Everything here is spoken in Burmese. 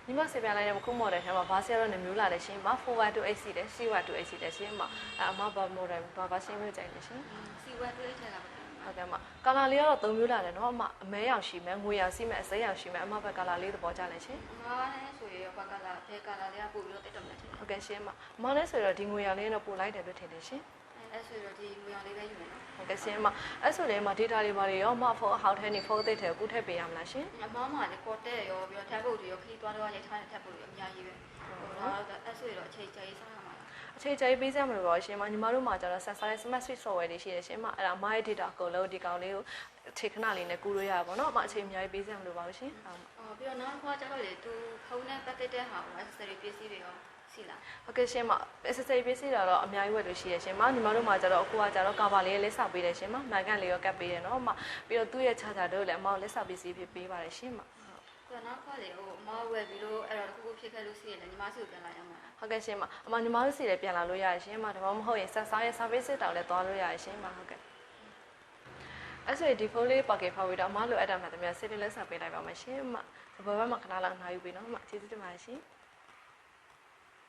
ညီမစေပြန်လိုက်တဲ့ခု model ထဲမှာဘာစီရတော့နေမျိုးလာလဲရှင်မ 412H စီတယ် C12H စီတယ်ရှင်မအမဘာ model ဘာရှင်းလို့ကြိုက်လဲရှင် C12H ထဲလာပါဟုတ်ကဲ့မကာလာလေးကတော့3မျိုးလာတယ်နော်အမအမဲရောင်ရှိမယ်ငွေရောင်စီးမယ်အစိမ်းရောင်ရှိမယ်အမဘက်ကာလာလေးသဘောကျလဲရှင်ငါလည်းဆိုရင်ဘာကာလာဘယ်ကာလာလေးကပို့ပြီးတော့တက်တော့မယ်ထင်တယ်ဟုတ်ကဲ့ရှင်မအမလည်းဆိုတော့ဒီငွေရောင်လေးတော့ပို့လိုက်တယ်လို့ထင်တယ်ရှင်အဲ့ဆိုတော့ဒီငွေရောင်လေးပဲယူမယ်နော်ဟုတ်ကဲ့ရှင်မအဲ့ဆိုလည်းမ data တွေဘာတွေရောမဖုန်းအဟောက်ထဲနေဖုန်းအသစ်ထဲကိုထည့်ပေးရမလားရှင်အမမလေးကော်တက်ရောပြီးတော့ထပ်ဖို့တွေရောခီးသွားတော့ရိုက်ထားတဲ့ထပ်ဖို့တွေအများကြီးပဲဟိုတော့အဲ့ဆိုတော့အချိန်ကြာရေးစားရမှာလားအချိန်ကြာရေးပေးစရာမလိုပါဘူးရှင်မညီမတို့မှာကျတော့ sensor နဲ့ smart switch software တွေရှိတယ်ရှင်မအဲ့ဒါ my data အကုန်လုံးဒီကောင်လေးကိုထေခဏလေးနဲ့ကူလို့ရပါဘောเนาะအမအချိန်အများကြီးပေးစရာမလိုပါဘူးရှင်ဟုတ်ပြီးတော့နောက်တစ်ခါကျတော့လေသူဖုန်းနဲ့ပတ်သက်တဲ့ဟာကို accessory ပစ္စည်းတွေရောရှိလားဟုတ်ကဲ့ရှင်မ accessory ပစ္စည်းတော့အများကြီးဝယ်လို့ရှိရရှင်မညီမတို့မှာကျတော့အခုကကျတော့ cover လေးလက်ဆောက်ပေးတယ်ရှင်မမှန်ကန်လေးရောကတ်ပေးတယ်เนาะအမပြီးတော့သူ့ရဲ့ charger တို့လည်းအမလက်ဆောက်ပစ္စည်းဖြစ်ပေးပါတယ်ရှင်မဆိုတော့နောက်ခါလေဟိုအမဝယ်ပြီးတော့အဲ့တော့တစ်ခုခုဖြစ်ခဲ့လို့ရှိရင်လည်းညီမစီကိုပြန်လာရမှာဟုတ်ကဲ့ရှင်မအမညီမတို့စီလည်းပြန်လာလို့ရရရှင်မဒါမှမဟုတ်ရင်ဆက်စားရဲ့ service တောင်လည်းသွားလို့ရရရှင်မဟုတ်ကဲ့အဲ့ဆိုဒီဖုန်းလေး pocket ဖောက်ပြီးတော့အမလိုအပ်တာမှတည်းများစစ်လေးလက်ဆောက်ပေးလိုက်ပါမယ်ရှင်မဘဘမှာခဏလောက်နှာယူပေးနော်အမကျေးဇူးတင်ပါတယ်ရှင်